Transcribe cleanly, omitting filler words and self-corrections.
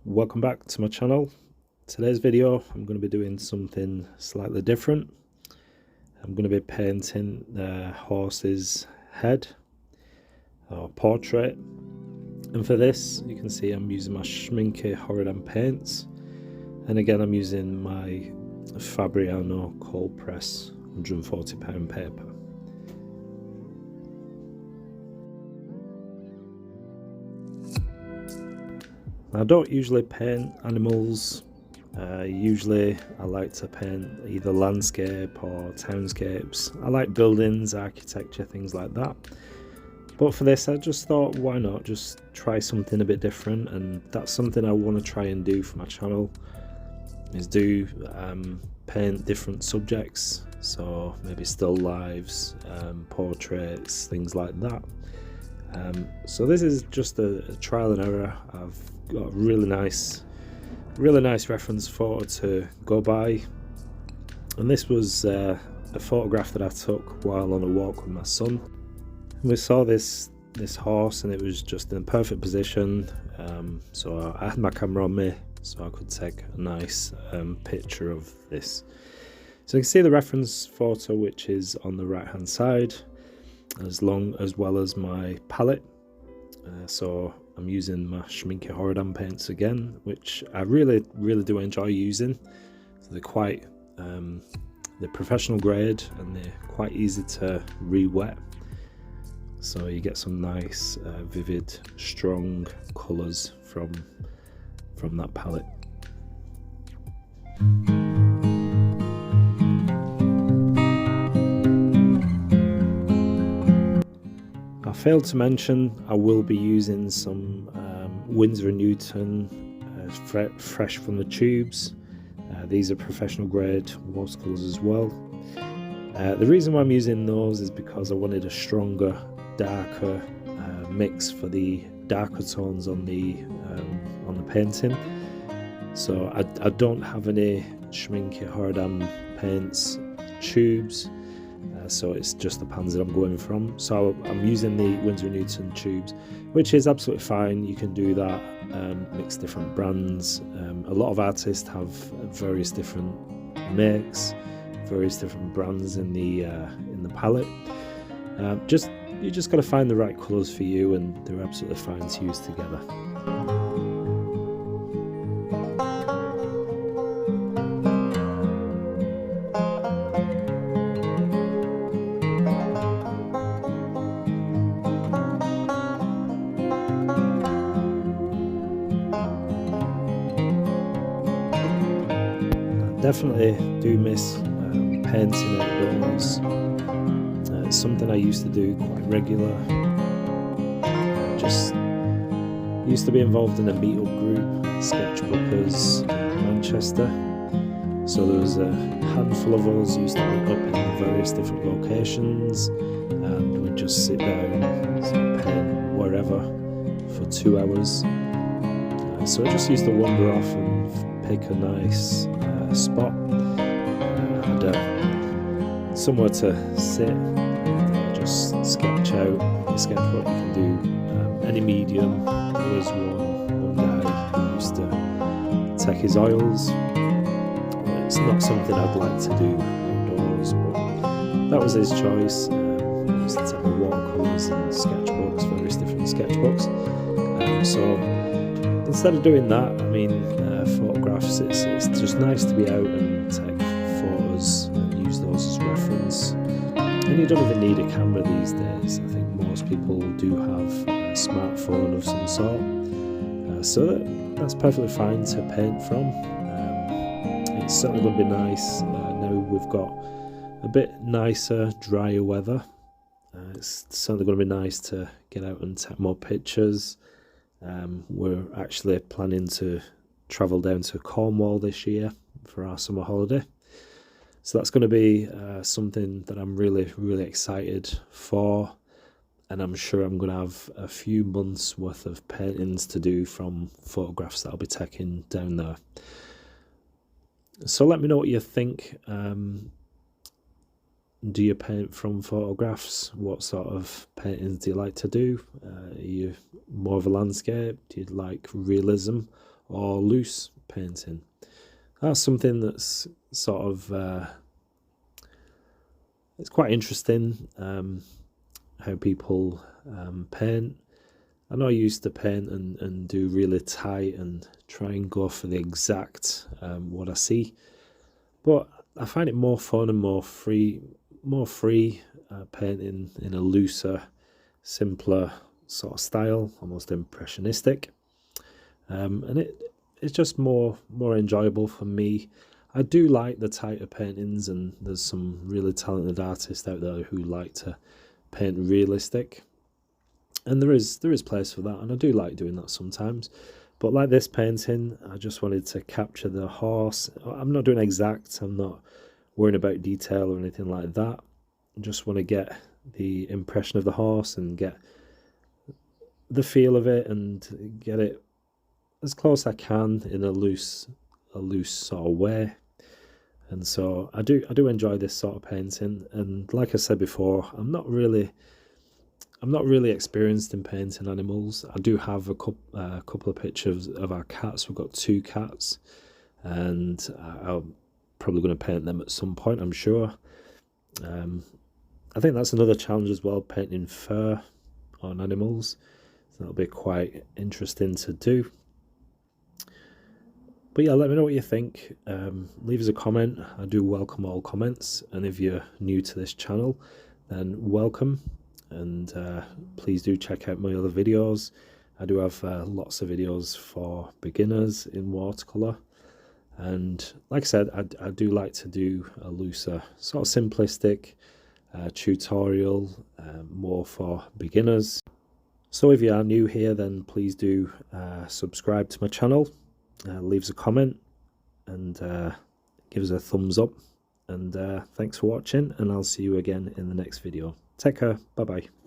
Welcome back to my channel. Today's video I'm going to be doing something slightly different. I'm going to be painting the horse's head or portrait, and for this you can see I'm using my Shmincke horadam paints, and again I'm using my Fabriano cold press £140 paper. I don't usually paint animals. Usually I like to paint either landscape or townscapes. I like buildings, architecture, things like that. But for this I just thought, why not just try something a bit different, and that's something I want to try and do for my channel, is do paint different subjects, so maybe still lives, portraits, things like that. So this is just a trial and error. I've got a really nice reference photo to go by, and this was a photograph that I took while on a walk with my son. And we saw this horse, and it was just in a perfect position, so I had my camera on me so I could take a nice picture of this. So you can see the reference photo, which is on the right hand side, as well as my palette. So I'm using my Schmincke horadam paints again, which I really do enjoy using. So they're quite they're professional grade, and they're quite easy to re-wet, so you get some nice vivid strong colours from that palette. I failed to mention I will be using some Winsor & Newton fresh from the tubes. These are professional grade watercolours as well. The reason why I'm using those is because I wanted a stronger, darker mix for the darker tones on the painting. So I don't have any Schmincke horadam paints tubes. So it's just the pans that I'm going from. So I'm using the Winsor & Newton tubes, which is absolutely fine. You can do that, mix different brands. A lot of artists have various different makes, various different brands in the palette. You just got to find the right colours for you, and they're absolutely fine to use together. Definitely do miss painting outdoors. It's something I used to do quite regular. Just used to be involved in a meetup group, Sketchbookers Manchester. So there was a handful of us used to meet up in various different locations, and we'd just sit down and paint wherever for 2 hours. So I just used to wander off and pick a nice spot, and somewhere to sit and just sketch out. In sketchbook you can do any medium. There was one guy who used to take his oils. It's not something I'd like to do outdoors, but that was his choice. He used to take the watercolours and sketchbooks, various different sketchbooks. So instead of doing that, I mean, photographs, it's just nice to be out and take photos and use those as reference. And you don't even need a camera these days. I think most people do have a smartphone of some sort, so that's perfectly fine to paint from. It's certainly going to be nice now we've got a bit nicer, drier weather. It's certainly going to be nice to get out and take more pictures. We're actually planning to travel down to Cornwall this year for our summer holiday, so that's going to be something that I'm really excited for, and I'm sure I'm going to have a few months worth of paintings to do from photographs that I'll be taking down there. So let me know what you think. Do you paint from photographs? What sort of paintings do you like to do? Are you more of a landscape? Do you like realism? or loose painting. That's something that's sort of it's quite interesting, how people paint. I know I used to paint and do really tight and try and go for the exact what I see, but I find it more fun and more free painting in a looser, simpler sort of style, almost impressionistic, and it's just more enjoyable for me. I do like the tighter paintings, and there's some really talented artists out there who like to paint realistic, and there is place for that, and I do like doing that sometimes. But like this painting, I just wanted to capture the horse. I'm not doing exact, I'm not worrying about detail or anything like that. I just want to get the impression of the horse and get the feel of it and get it as close as I can in a loose sort of way. And so I do enjoy this sort of painting, and like I said before, I'm not really experienced in painting animals. I do have a couple of pictures of our cats. We've got 2 cats, and I'm probably going to paint them at some point, I'm sure. I think that's another challenge as well, painting fur on animals. So that'll be quite interesting to do. But yeah, let me know what you think. Leave us a comment. I do welcome all comments, and if you're new to this channel, then welcome, and please do check out my other videos. I do have lots of videos for beginners in watercolour, and like I said, I do like to do a looser, sort of simplistic tutorial, more for beginners. So if you are new here, then please do subscribe to my channel. Leave us a comment, and give us a thumbs up, and thanks for watching, and I'll see you again in the next video. Take care, bye bye.